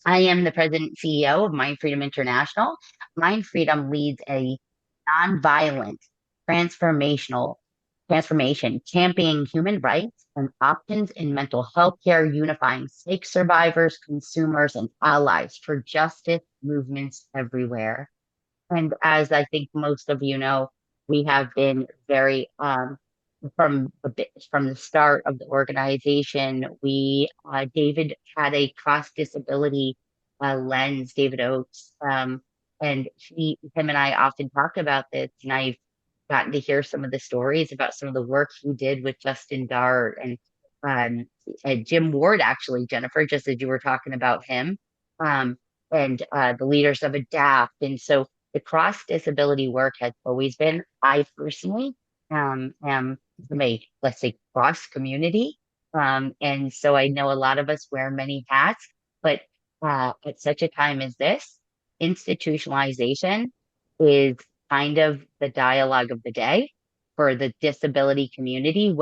I am the president and CEO of Mind Freedom International. Mind Freedom leads a nonviolent transformational transformation, championing human rights and options in mental health care, unifying psych survivors, consumers, and allies for justice movements everywhere. And as I think most of you know, we have been very from the start of the organization. We David had a cross disability lens, David Oates, and him and I often talk about this, and I've gotten to hear some of the stories about some of the work he did with Justin Dart um, and Jim Ward, actually, Jennifer, just as you were talking about him, um, and the leaders of ADAPT. And so the cross disability work has always been, I personally am from a, let's say, cross community. And so I know a lot of us wear many hats, but at such a time as this, institutionalization is kind of the dialogue of the day for the disability community,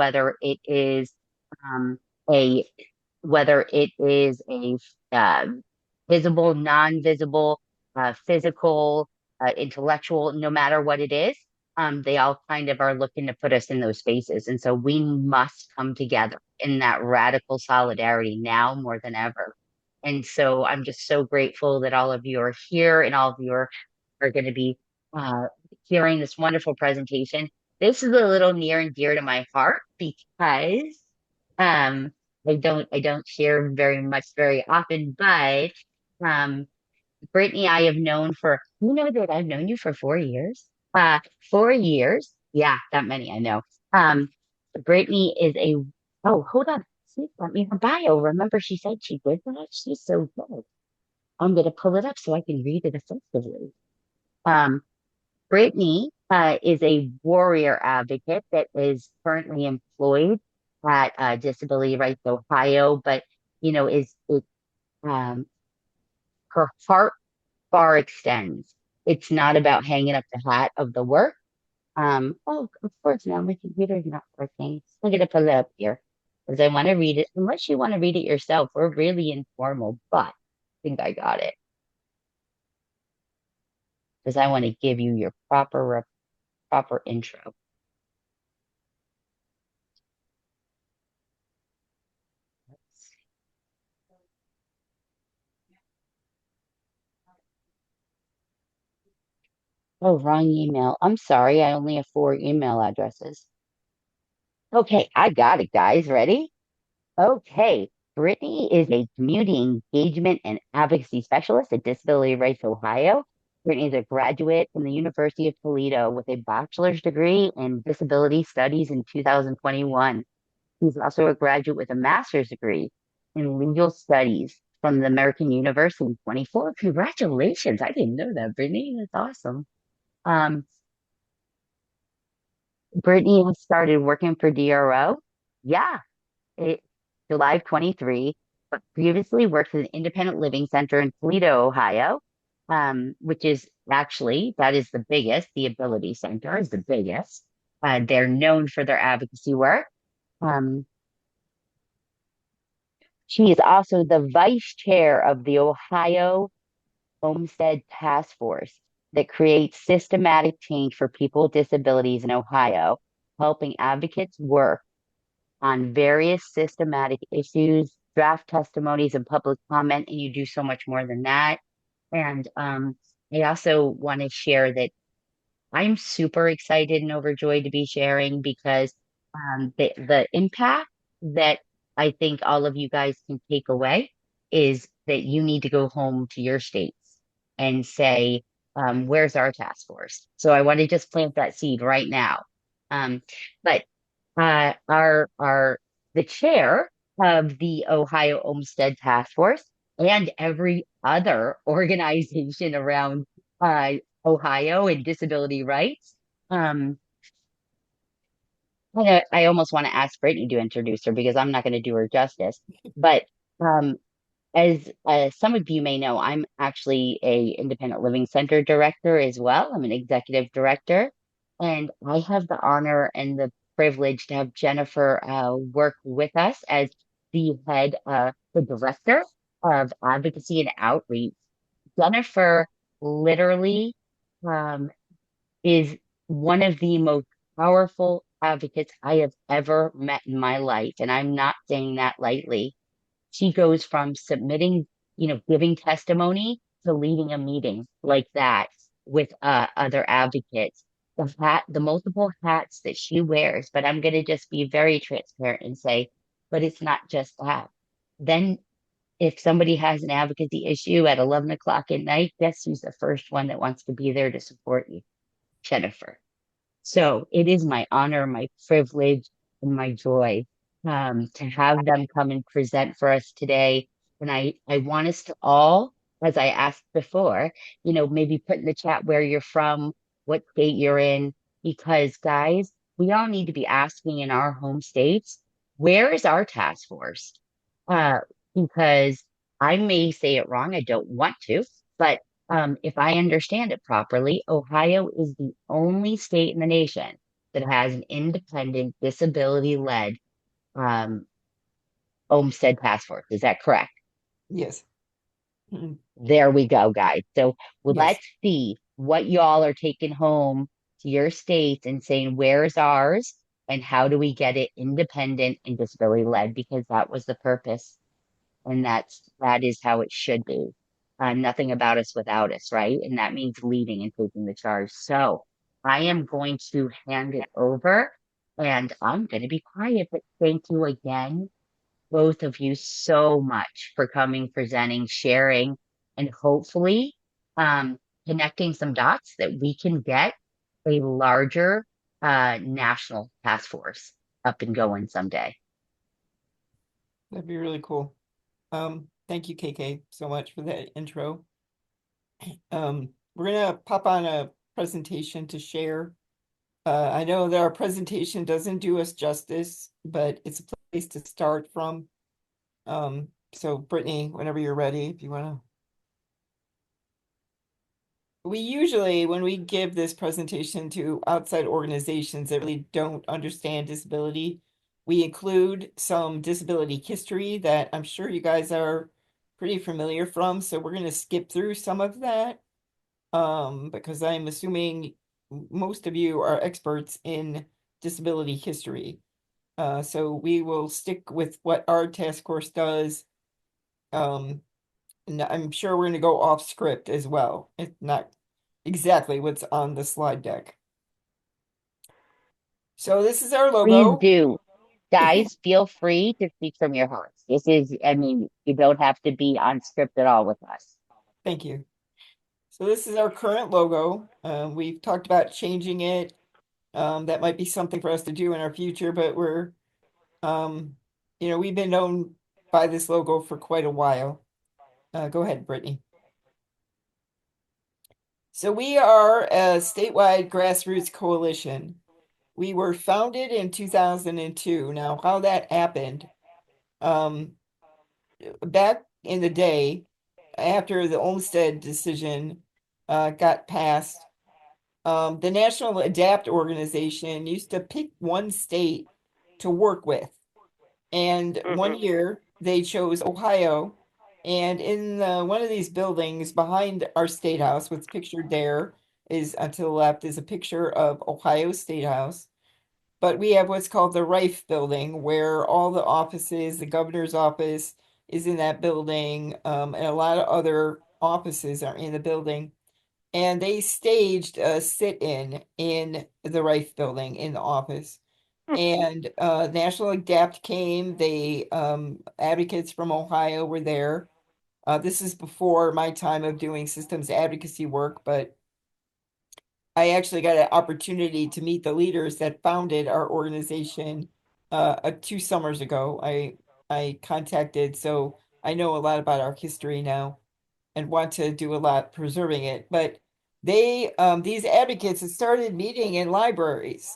um, a whether it is a uh, visible, non-visible, physical, intellectual, no matter what it is, they all kind of are looking to put us in those spaces. And so we must come together in that radical solidarity now more than ever. And so I'm just so grateful that all of you are here and all of you are going to be uh, hearing this wonderful presentation. This is a little near and dear to my heart because um, I don't share very much very often, but um, Brittany, I have known for, you know that I've known you for 4 years. 4 years. Yeah, that many I know. Um, Brittany is a, oh, hold on. She sent me her bio. Remember, she said she did that? She's so good. I'm going to pull it up so I can read it effectively. Um, Brittany is a warrior advocate that is currently employed at Disability Rights Ohio, but is um, her heart far extends. It's not about hanging up the hat of the work. Oh, of course, now my computer's not working. I'm gonna pull it up here because I want to read it. Unless you want to read it yourself, we're really informal, but I think I got it because I want to give you your proper intro. Oh, wrong email. I'm sorry. I only have four email addresses. Okay, I got it, guys. Ready? Okay. Brittany is a community engagement and advocacy specialist at Disability Rights Ohio. Brittany is a graduate from the University of Toledo with a bachelor's degree in disability studies in 2021. She's also a graduate with a master's degree in legal studies from the American University in 24. Congratulations. I didn't know that, Brittany. That's awesome. Um, Brittany has started working for DRO. Yeah, it, July of 23, but previously worked at an independent living center in Toledo, Ohio, which is actually, that is the biggest. The Ability Center is the biggest. They're known for their advocacy work. Um, she is also the vice chair of the Ohio Olmstead Task Force that creates systematic change for people with disabilities in Ohio, helping advocates work on various systematic issues, draft testimonies, and public comment. And you do so much more than that. And I also want to share that I'm super excited and overjoyed to be sharing because the impact that I think all of you guys can take away is that you need to go home to your states and say, where's our task force? So I want to just plant that seed right now. But our the chair of the Ohio Olmstead Task Force and every other organization around uh, Ohio and disability rights. Um, I almost want to ask Brittany to introduce her because I'm not going to do her justice. But um, as some of you may know, I'm actually a independent living center director as well. I'm an executive director, and I have the honor and the privilege to have Jennifer work with us as the director. of advocacy and outreach. Jennifer literally um, is one of the most powerful advocates I have ever met in my life. And I'm not saying that lightly. She goes from submitting, giving testimony to leading a meeting like that with other advocates. The multiple hats that she wears, but I'm going to just be very transparent and say, but it's not just that. Then if somebody has an advocacy issue at 11 o'clock at night, guess who's the first one that wants to be there to support you? Jennifer. So it is my honor, my privilege, and my joy to have them come and present for us today. And I want us to all, as I asked before, maybe put in the chat where you're from, what state you're in, because guys, we all need to be asking in our home states, where is our task force? Uh, because I may say it wrong, I don't want to, but if I understand it properly, Ohio is the only state in the nation that has an independent, disability-led um, Olmstead Task Force. Is that correct? Yes. Mhm. There we go, guys. So Yes. let's see what y'all are taking home to your states and saying, where's ours? And how do we get it independent and disability-led? Because that was the purpose. And that is how it should be. Nothing about us without us, right? And that means leading and taking the charge. So I am going to hand it over and I'm going to be quiet, but thank you again, both of you, so much for coming, presenting, sharing, and hopefully um, connecting some dots that we can get a larger national task force up and going someday. That'd be really cool. Thank you, KK, so much for that intro. We're gonna pop on a presentation to share. I know that our presentation doesn't do us justice, but it's a place to start from. So Brittanie, whenever you're ready, if you wanna. We usually, when we give this presentation to outside organizations that really don't understand disability, we include some disability history that I'm sure you guys are pretty familiar from. So we're going to skip through some of that because I'm assuming most of you are experts in disability history. So we will stick with what our task force does. Um, and I'm sure we're going to go off script as well. It's not exactly what's on the slide deck. So this is our Please logo. do. Guys, feel free to speak from your hearts. This is, I mean, you don't have to be on script at all with us. Thank you. So this is our current logo. We've talked about changing it. That might be something for us to do in our future, but um, we've been known by this logo for quite a while. Go ahead, Brittanie. So we are a statewide grassroots coalition. We were founded in 2002. Now, how that happened, um, back in the day, after the Olmstead decision got passed, the National ADAPT organization used to pick one state to work with. And one Hmm. year they chose Ohio. And in one of these buildings behind our state house, what's pictured there is to the left is a picture of Ohio State House. But we have what's called the Rife building, where all the offices, the governor's office is in that building, and a lot of other offices are in the building. And they staged a sit-in the Rife building in the office. And National Adapt came. They advocates from Ohio were there. This is before my time of doing systems advocacy work, but I actually got an opportunity to meet the leaders that founded our organization 2 summers ago. I contacted, so I know a lot about our history now and want to do a lot preserving it. But these advocates had started meeting in libraries,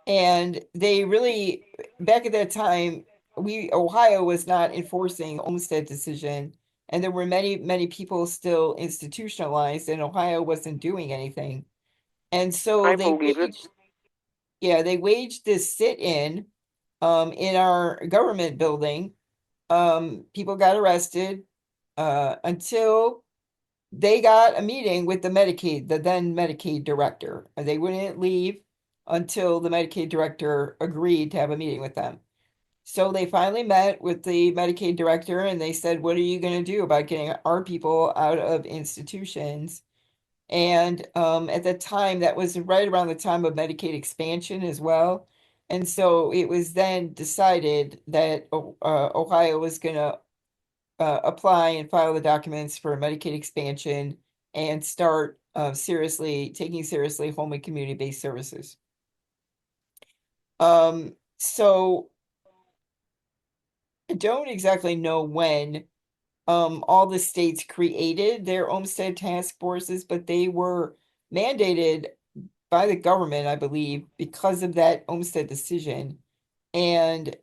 and they really back at that time, we Ohio was not enforcing Olmstead decision, and there were many people still institutionalized, and Ohio wasn't doing anything. And so I believe it. they waged this sit-in our government building People got arrested until they got a meeting with the then Medicaid director. They wouldn't leave until the Medicaid director agreed to have a meeting with them. So they finally met with the Medicaid director and they said, "What are you going to do about getting our people out of institutions?" And at the time, that was right around the time of Medicaid expansion as well. And so it was then decided that Ohio was going to apply and file the documents for Medicaid expansion and start taking seriously home and community-based services. So I don't exactly know when all the states created their Olmstead task forces, but they were mandated by the government, I believe, because of that Olmstead decision. And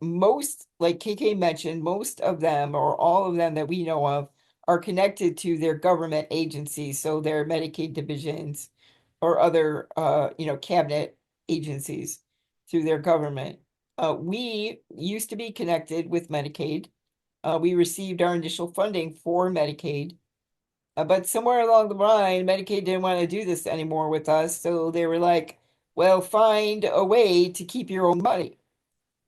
most, like KK mentioned, most of them or all of them that we know of are connected to their government agencies, so their Medicaid divisions or other cabinet agencies through their government. We used to be connected with Medicaid. We received our initial funding for Medicaid. But somewhere along the line, Medicaid didn't want to do this anymore with us. So they were like, well, find a way to keep your own money.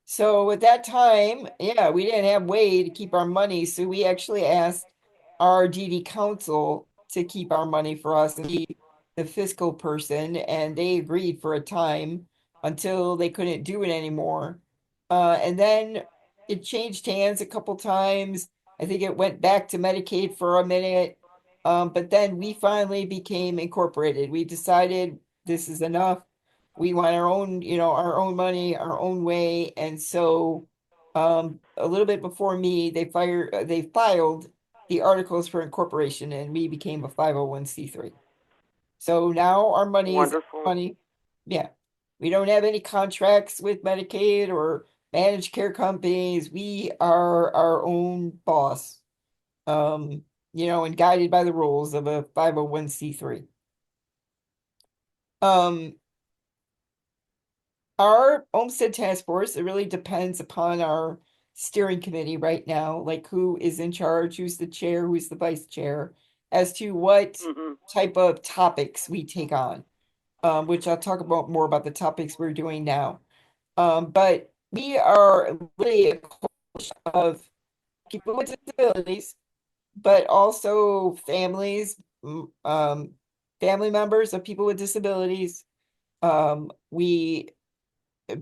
So at that time, yeah, we didn't have way to keep our money. So we actually asked our DD council to keep our money for us and be the fiscal person. And they agreed for a time until they couldn't do it anymore. And then it changed hands a couple times. I think it went back to Medicaid for a minute. But then we finally became incorporated. We decided this is enough. We want our own, our own money, our own way. And so a little bit before me, they filed the articles for incorporation and we became a 501(c)(3). So now our money is Wonderful. money. Yeah. We don't have any contracts with Medicaid or managed care companies. We are our own boss. And guided by the rules of a 501(c)(3). Um, our Olmstead Task Force, it really depends upon our steering committee right now, like who is in charge, who's the chair, who's the vice chair, as to what Hmm. type of topics we take on, which I'll talk about more about the topics we're doing now. But we are really a coalition of people with disabilities, but also family members of people with disabilities. We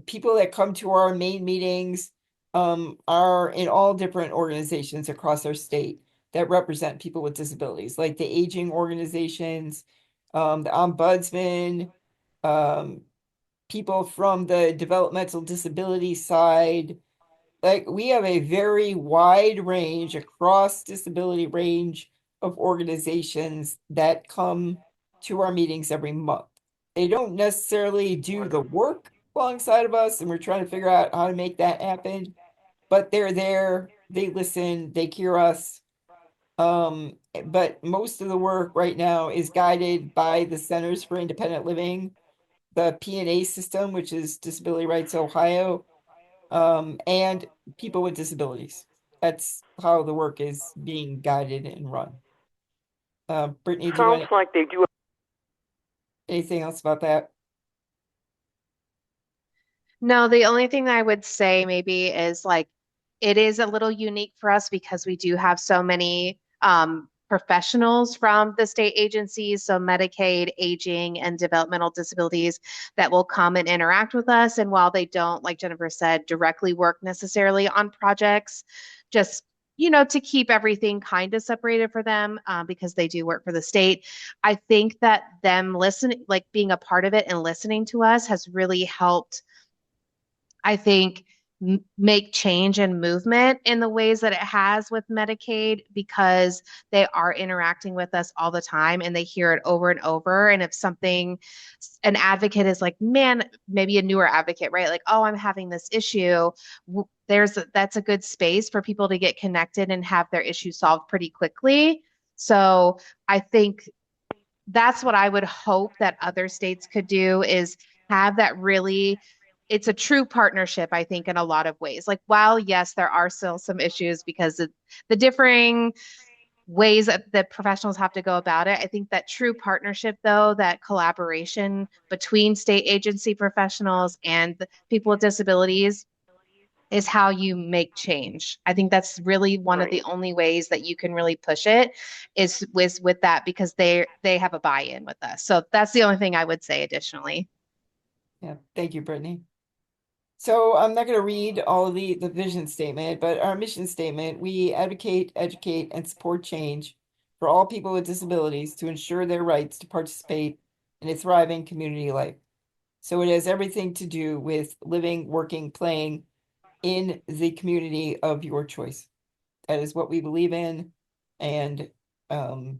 people that come to our main meetings are in all different organizations across our state that represent people with disabilities, like the aging organizations, the ombudsman, um, people from the developmental disability side. Like we have a very wide range across disability range of organizations that come to our meetings every month. They don't necessarily do the Wonderful. work alongside of us, and we're trying to figure out how to make that happen. But they're there, they listen, they hear us. But most of the work right now is guided by the Centers for Independent Living, the P&A system, which is Disability Rights Ohio, and people with disabilities. That's how the work is being guided and run. Brittany, do you Sounds want like they do. anything else about that? No, the only thing I would say maybe is like it is a little unique for us because we do have so many professionals from the state agencies, so Medicaid, aging, and developmental disabilities that will come and interact with us. And while they don't, like Jennifer said, directly work necessarily on projects, just to keep everything kind of separated for them because they do work for the state. I think that them listening, like being a part of it and listening to us, has really helped I think, make change and movement in the ways that it has with Medicaid because they are interacting with us all the time and they hear it over and over. And if something, an advocate is like, man, maybe a newer advocate, right? Like, oh, I'm having this issue. That's a good space for people to get connected and have their issue solved pretty quickly. So I think that's what I would hope that other states could do is have that really it's a true partnership, I think, in a lot of ways. Like, while yes, there are still some issues because of the differing ways that professionals have to go about it. I think that true partnership, though, that collaboration between state agency professionals and the people with disabilities is how you make change. I think that's really one of the Right. only ways that you can really push it is with that because they have a buy-in with us. So that's the only thing I would say additionally. Yeah, thank you, Brittany. So I'm not going to read all of the vision statement, but our mission statement, we advocate, educate, and support change for all people with disabilities to ensure their rights to participate in a thriving community life. So it has everything to do with living, working, playing in the community of your choice. That is what we believe in. And um,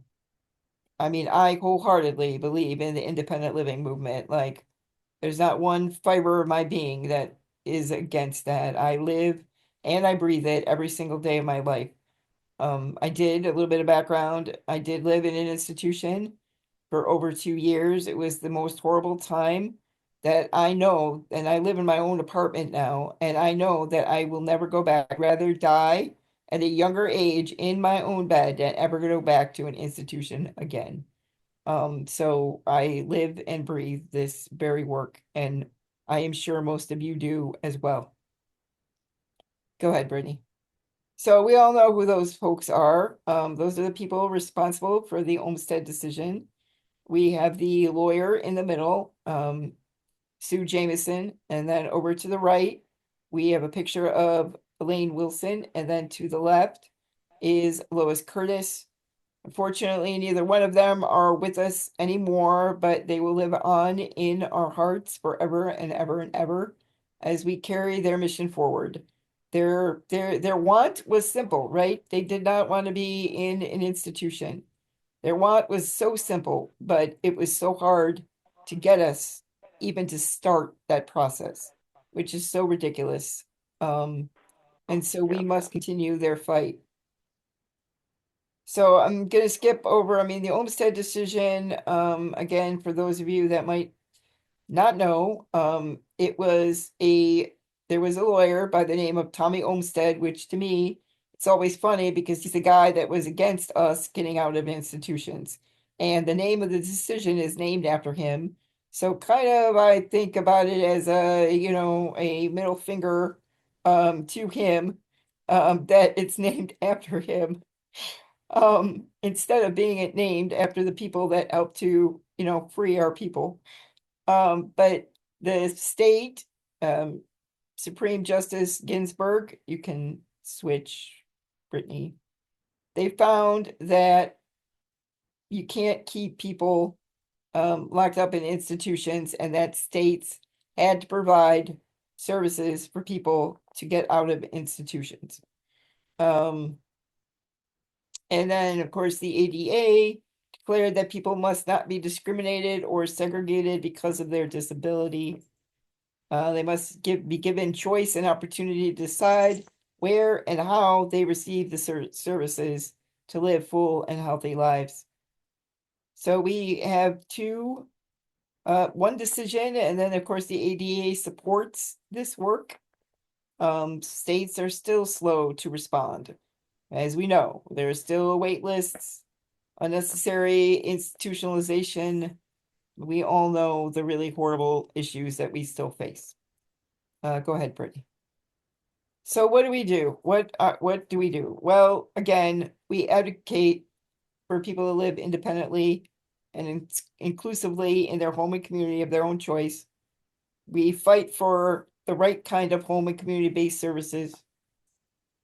I mean, I wholeheartedly believe in the independent living movement. Like, there's not one fiber of my being that is against that. I live and I breathe it every single day of my life. I did a little bit of background. I did live in an institution for over 2 years. It was the most horrible time that I know, and I live in my own apartment now, and I know that I will never go back. I'd rather die at a younger age in my own bed than ever go back to an institution again. So I live and breathe this very work, and I am sure most of you do as well. Go ahead, Brittany. So we all know who those folks are. Those are the people responsible for the Olmstead decision. We have the lawyer in the middle, Sue Jameson, and then over to the right, we have a picture of Elaine Wilson, and then to the left is Lois Curtis. Unfortunately, neither one of them are with us anymore, but they will live on in our hearts forever and ever and ever as we carry their mission forward. Their want was simple, right? They did not want to be in an institution. Their want was so simple, but it was so hard to get us even to start that process, which is so ridiculous. And so we Yep. must continue their fight. So I'm gonna skip over, I mean, the Olmstead decision, again, for those of you that might not know, there was a lawyer by the name of Tommy Olmstead, which to me, it's always funny because he's the guy that was against us getting out of institutions. And the name of the decision is named after him. So kind of I think about it as a middle finger to him, that it's named after him. Instead of being it named after the people that helped to, free our people. But the state, um, Supreme Justice Ginsburg, you can switch, Brittany. They found that you can't keep people locked up in institutions, and that states had to provide services for people to get out of institutions. Um, and then, of course, the ADA declared that people must not be discriminated or segregated because of their disability. They must be given choice and opportunity to decide where and how they receive the services to live full and healthy lives. So we have one decision, and then of course the ADA supports this work. States are still slow to respond. As we know, there are still wait lists, unnecessary institutionalization. We all know the really horrible issues that we still face. Go ahead, Brittany. So what do we do? What do we do? Well, again, we advocate for people to live independently and inclusively in their home and community of their own choice. We fight for the right kind of home and community-based services.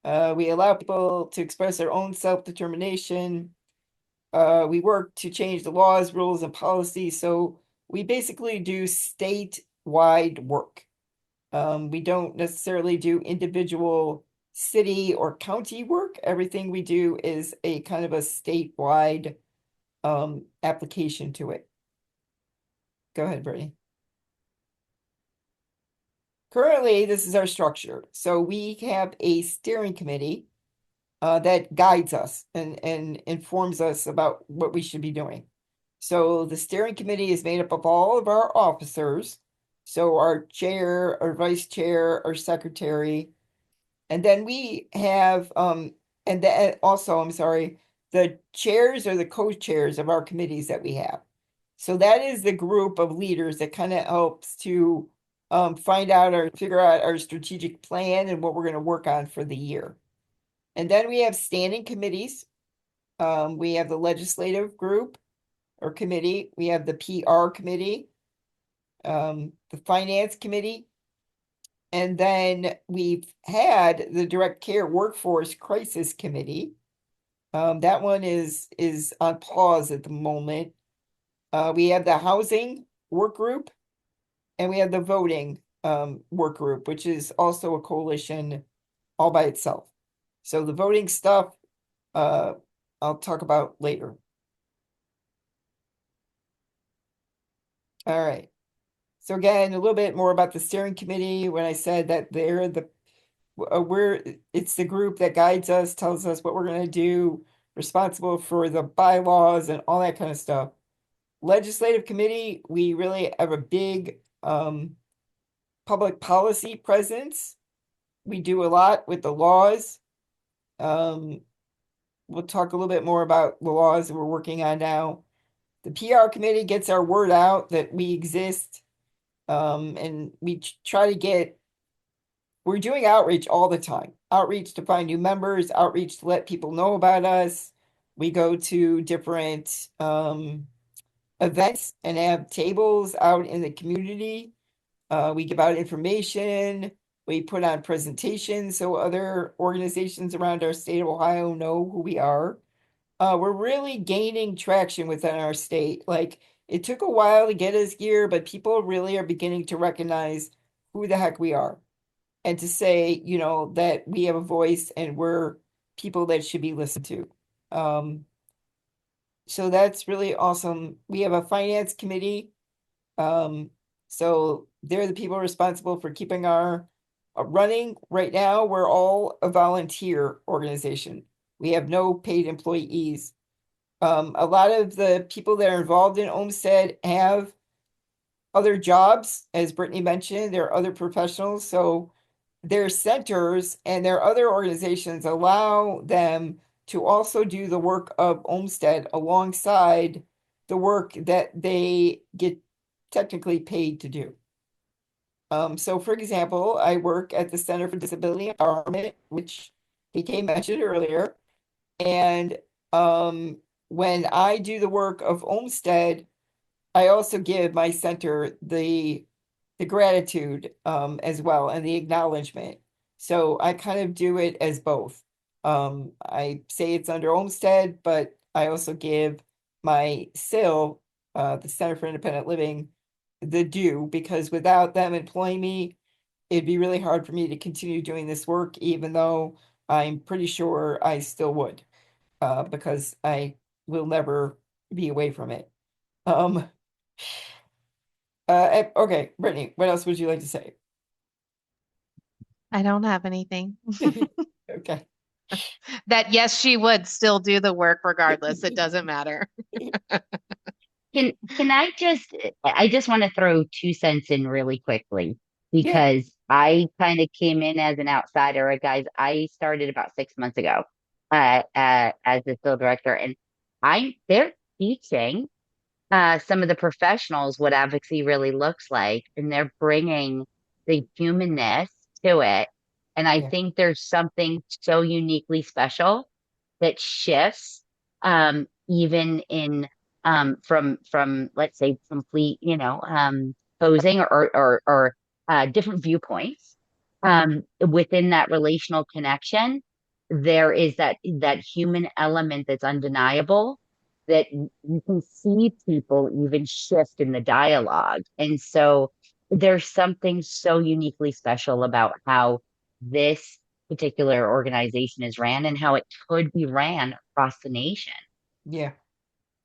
We allow people to express their own self-determination. We work to change the laws, rules, and policies. So we basically do statewide work. We don't necessarily do individual city or county work. Everything we do is a kind of a statewide application to it. Go ahead, Brittany. Currently, this is our structure. So we have a steering committee that guides us and informs us about what we should be doing. So the steering committee is made up of all of our officers. So our chair, our vice chair, our secretary, and then we have, and then also, I'm sorry, the chairs or the co-chairs of our committees that we have. So that is the group of leaders that kind of helps to find out or figure out our strategic plan and what we're going to work on for the year. And then we have standing committees. We have the legislative group or committee. We have the PR committee, the finance committee, and then we've had the direct care workforce crisis committee. That one is on pause at the moment. We have the housing work group and we have the voting work group, which is also a coalition all by itself. So the voting stuff, uh, I'll talk about later. All right. So again, a little bit more about the steering committee. When I said that they're the it's the group that guides us, tells us what we're going to do, responsible for the bylaws and all that kind of stuff. Legislative committee, we really have a big public policy presence. We do a lot with the laws. Um, we'll talk a little bit more about the laws that we're working on now. The PR committee gets our word out that we exist. And we try to get, we're doing outreach all the time. Outreach to find new members, outreach to let people know about us. We go to different events and have tables out in the community. We give out information. We put on presentations so other organizations around our state of Ohio know who we are. We're really gaining traction within our state. Like it took a while to get us here, but people really are beginning to recognize who the heck we are and to say, that we have a voice and we're people that should be listened to. So that's really awesome. We have a finance committee. Um, so they're the people responsible for keeping our running. Right now, we're all a volunteer organization. We have no paid employees. A lot of the people that are involved in Olmstead have other jobs, as Brittanie mentioned, there are other professionals. So their centers and their other organizations allow them to also do the work of Olmstead alongside the work that they get technically paid to do. So for example, I work at the Center for Disability Empowerment, which PK mentioned earlier. And when I do the work of Olmstead, I also give my center the gratitude as well and the acknowledgement. So I kind of do it as both. I say it's under Olmstead, but I also give my SIL, the Center for Independent Living, the due because without them employing me, it'd be really hard for me to continue doing this work, even though I'm pretty sure I still would, because I will never be away from it. Um, okay, Brittanie, what else would you like to say? I don't have anything. Okay. That yes, she would still do the work regardless. It doesn't matter. Can I just want to throw 2 cents in really quickly Yeah, because I kind of came in as an outsider. Guys, I started about 6 months ago as the field director, and they're teaching some of the professionals what advocacy really looks like, and they're bringing the humanness to it. And I yeah, think there's something so uniquely special that shifts even in from let's say complete posing or different viewpoints within that relational connection. There is that human element that's undeniable, that you can see people even shift in the dialogue. And so there's something so uniquely special about how this particular organization is ran and how it could be ran across the nation. yeah,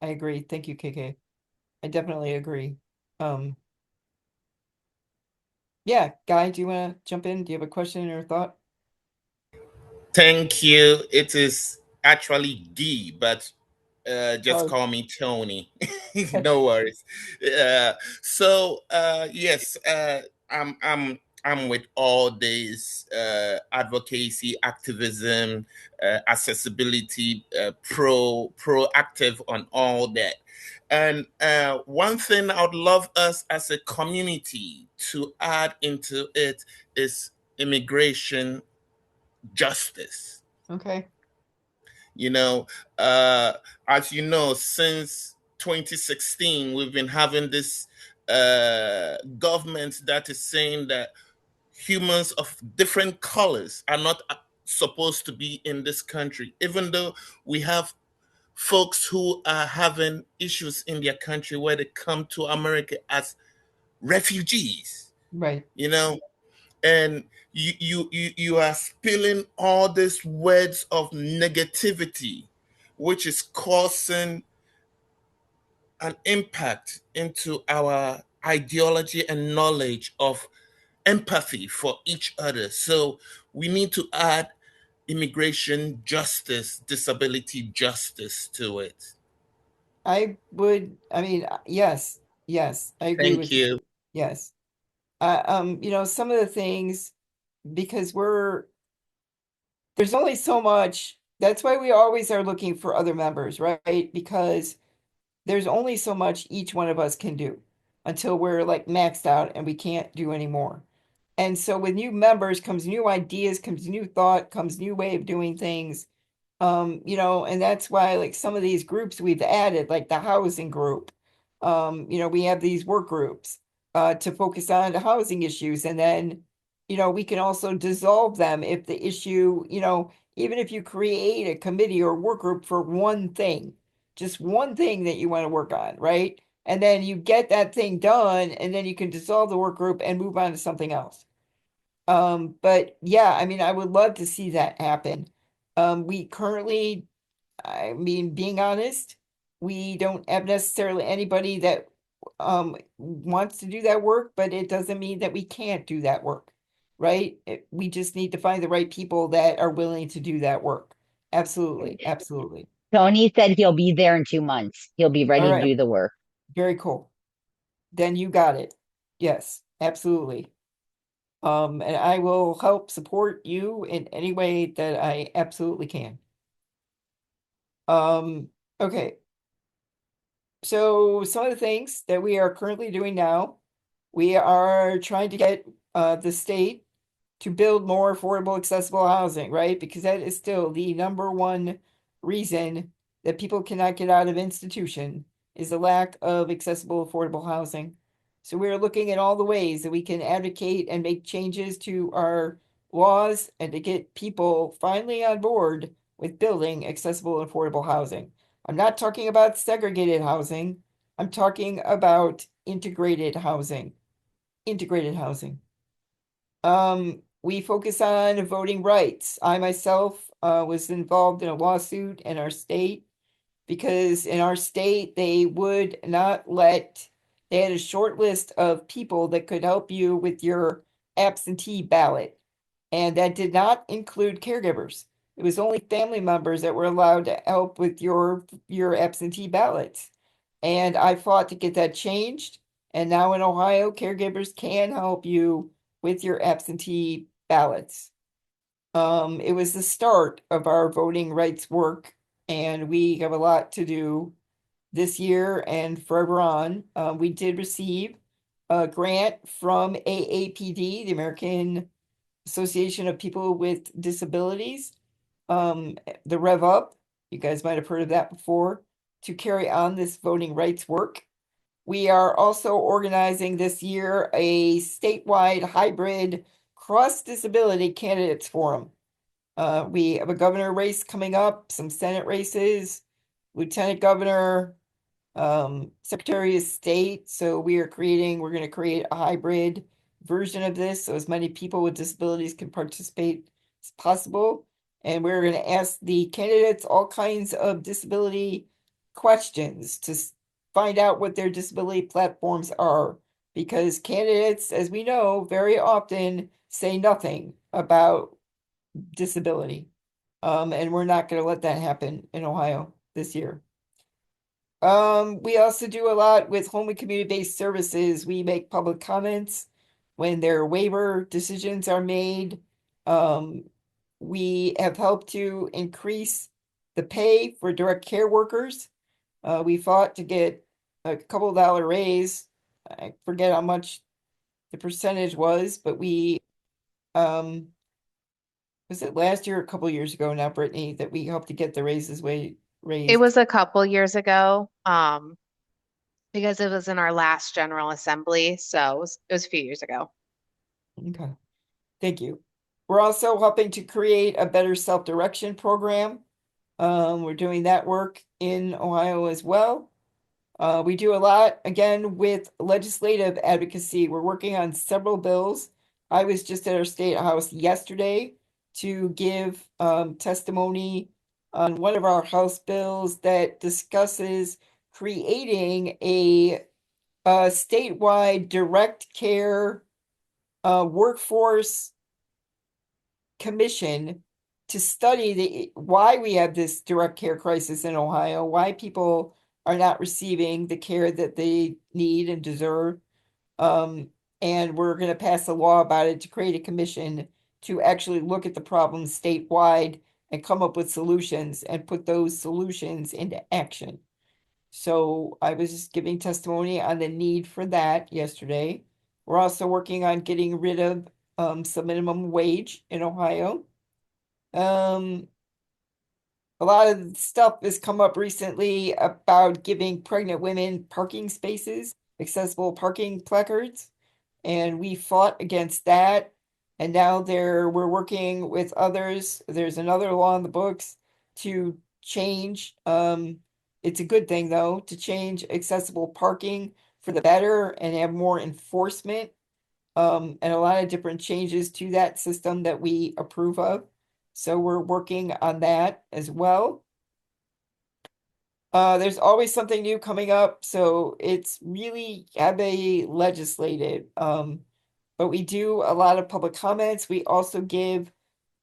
I agree. Thank you, KK. I definitely agree. Um, yeah, Guy, do you want to jump in? Do you have a question or a thought? Thank you. It is actually D, but just Oh, call me Tony. No worries. Yes, I'm with all this advocacy, activism, accessibility, proactive on all that. And one thing I would love us as a community to add into it is immigration justice. Okay. You know, uh, as you know, since 2016, we've been having this government that is saying that humans of different colors are not supposed to be in this country, even though we have folks who are having issues in their country where they come to America as refugees, Right. you know, and you are spilling all these words of negativity, which is causing an impact into our ideology and knowledge of empathy for each other. So we need to add immigration justice, disability justice to it. I mean, yes, yes, I agree Thank with you. you. Yes. Some of the things, because there's only so much, that's why we always are looking for other members, right? Because there's only so much each one of us can do until we're like maxed out and we can't do anymore. And so with new members comes new ideas, comes new thought, comes new way of doing things. And that's why like some of these groups we've added, like the housing group, we have these work groups to focus on the housing issues. And then, we can also dissolve them if the issue, even if you create a committee or work group for one thing, just one thing that you want to work on, right? And then you get that thing done, and then you can dissolve the work group and move on to something else. But yeah, I mean, I would love to see that happen. We currently, I mean, being honest, we don't have necessarily anybody that wants to do that work, but it doesn't mean that we can't do that work, right? We just need to find the right people that are willing to do that work. Absolutely, absolutely. Tony said he'll be there in 2 months. He'll be All ready to right, do the work. very cool. Then you got it. Yes, absolutely. And I will help support you in any way that I absolutely can. Um, okay. So some of the things that we are currently doing now, we are trying to get the state to build more affordable, accessible housing, right? Because that is still the number one reason that people cannot get out of institution is the lack of accessible, affordable housing. So we are looking at all the ways that we can advocate and make changes to our laws and to get people finally on board with building accessible and affordable housing. I'm not talking about segregated housing. I'm talking about integrated housing. Integrated housing. We focus on voting rights. I myself was involved in a lawsuit in our state because in our state they would not let, they had a short list of people that could help you with your absentee ballot, and that did not include caregivers. It was only family members that were allowed to help with your absentee ballots. And I fought to get that changed. And now in Ohio, caregivers can help you with your absentee ballots. It was the start of our voting rights work, and we have a lot to do this year and forever on. We did receive a grant from AAPD, the American Association of People with Disabilities, the Rev Up. You guys might have heard of that before, to carry on this voting rights work. We are also organizing this year a statewide hybrid cross disability candidates forum. We have a governor race coming up, some Senate races, lieutenant governor, Secretary of State. So we're going to create a hybrid version of this so as many people with disabilities can participate as possible. And we're going to ask the candidates all kinds of disability questions to find out what their disability platforms are. Because candidates, as we know, very often say nothing about disability. And we're not going to let that happen in Ohio this year. We also do a lot with home and community-based services. We make public comments when their waiver decisions are made. Um, we have helped to increase the pay for direct care workers. We fought to get a couple dollar raise. I forget how much the percentage was, but um, was it last year or a couple years ago now, Brittany, that we helped to get the raises way It raised? was a couple years ago, because it was in our last General Assembly, so it was a few years ago. Okay. Thank you. We're also helping to create a better self-direction program. We're doing that work in Ohio as well. We do a lot, again, with legislative advocacy. We're working on several bills. I was just at our state house yesterday to give testimony on one of our house bills that discusses creating a statewide direct care workforce commission to study why we have this direct care crisis in Ohio, why people are not receiving the care that they need and deserve. Um, and we're going to pass a law about it to create a commission to actually look at the problems statewide and come up with solutions and put those solutions into action. So I was just giving testimony on the need for that yesterday. We're also working on getting rid of some minimum wage in Ohio. Um, a lot of stuff has come up recently about giving pregnant women parking spaces, accessible parking placards, and we fought against that. And now we're working with others. There's another law in the books to change. It's a good thing though, to change accessible parking for the better and have more enforcement. And a lot of different changes to that system that we approve of. So we're working on that as well. There's always something new coming up, so it's really heavy legislated. But we do a lot of public comments. We also give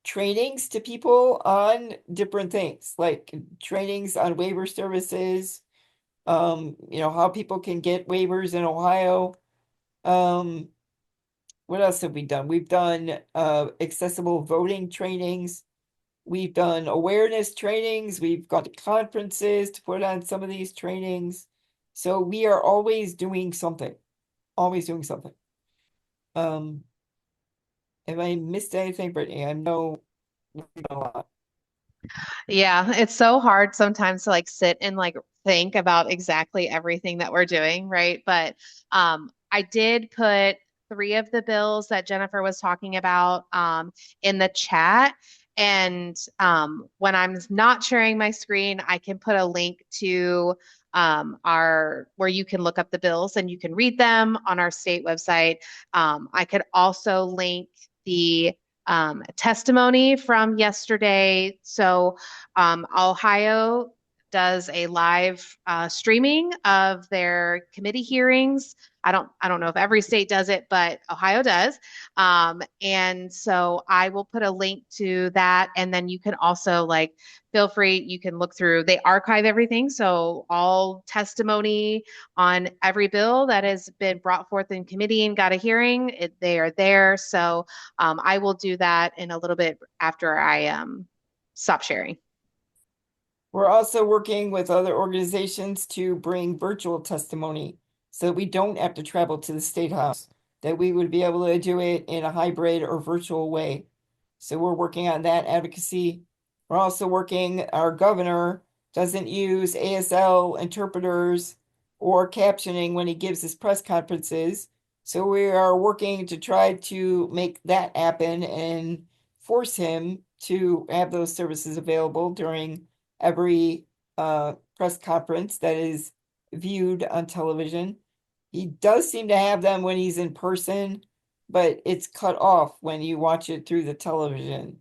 trainings to people on different things, like trainings on waiver services, how people can get waivers in Ohio. Um, what else have we done? We've done accessible voting trainings. We've done awareness trainings. We've gone to conferences to put on some of these trainings. So we are always doing something, always doing something. Um, have I missed anything, Brittany? I know we've done a lot. Yeah, it's so hard sometimes to like sit and like think about exactly everything that we're doing, right? But I did put three of the bills that Jennifer was talking about in the chat. And when I'm not sharing my screen, I can put a link to our where you can look up the bills and you can read them on our state website. I could also link the testimony from yesterday. So Ohio does a live streaming of their committee hearings. I don't know if every state does it, but Ohio does. And so I will put a link to that, and then you can also like feel free. You can look through. They archive everything, so all testimony on every bill that has been brought forth in committee and got a hearing, they are there. So I will do that in a little bit after I stop sharing. We're also working with other organizations to bring virtual testimony so that we don't have to travel to the state house, that we would be able to do it in a hybrid or virtual way. So we're working on that advocacy. We're also working, our governor doesn't use ASL interpreters or captioning when he gives his press conferences. So we are working to try to make that happen and force him to have those services available during every press conference that is viewed on television. He does seem to have them when he's in person, but it's cut off when you watch it through the television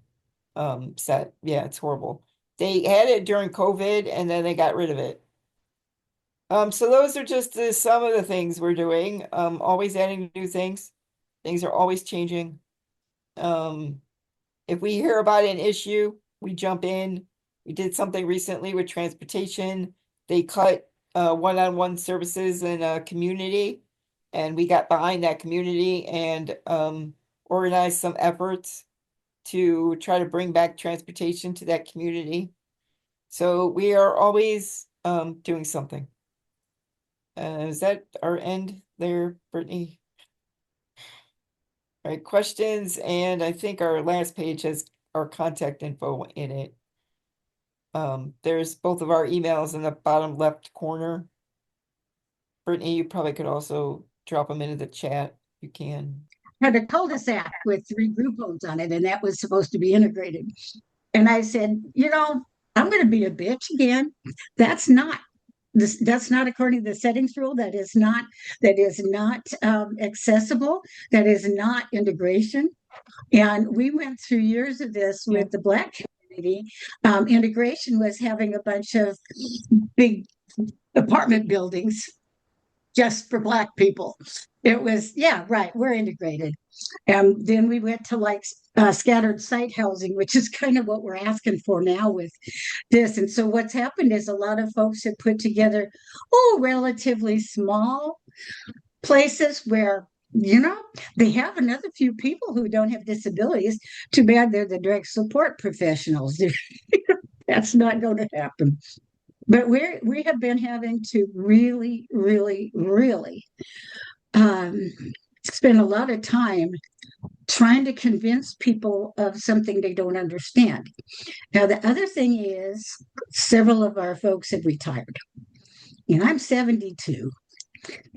set. Yeah, it's horrible. They had it during COVID and then they got rid of it. So those are just some of the things we're doing. Always adding new things. Things are always changing. Um, if we hear about an issue, we jump in. We did something recently with transportation. They cut one-on-one services in a community. And we got behind that community and organized some efforts to try to bring back transportation to that community. So we are always doing something. Is that our end there, Brittanie? All right, questions, and I think our last page has our contact info in it. There's both of our emails in the bottom left corner. Brittanie, you probably could also drop them into the chat. You can. Had a cul-de-sac with 3 group homes on it, and that was supposed to be integrated. And I said, I'm going to be a bitch again. That's not that's not according to the settings rule. That is not accessible. That is not integration. And we went through years of this with the Black community. Integration was having a bunch of big apartment buildings just for Black people. It was, yeah, right, we're integrated. And then we went to like scattered site housing, which is kind of what we're asking for now with this. And so what's happened is a lot of folks have put together, relatively small places where, they have another few people who don't have disabilities. Too bad they're the direct support professionals. That's not going to happen. But we have been having to really, really, really spend a lot of time trying to convince people of something they don't understand. Now, the other thing is several of our folks have retired. And I'm 72.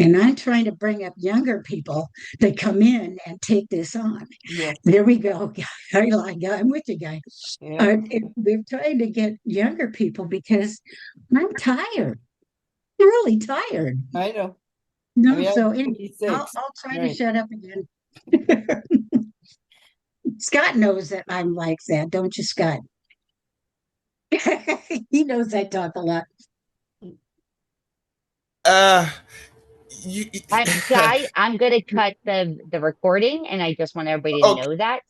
And I'm trying to bring up younger people that come in and take this on. Yeah. There we go. I'm with you, guy. Yeah. We're trying to get younger people because I'm tired. I'm really tired. I know. No, I mean, so I'm anyway, I'll 56. try to Right. shut up again. Scott knows that I'm like that, don't you, Scott? He knows I talk a lot. Uh, you, Guy, I'm going to cut the recording, and I just want everybody to okay. know that.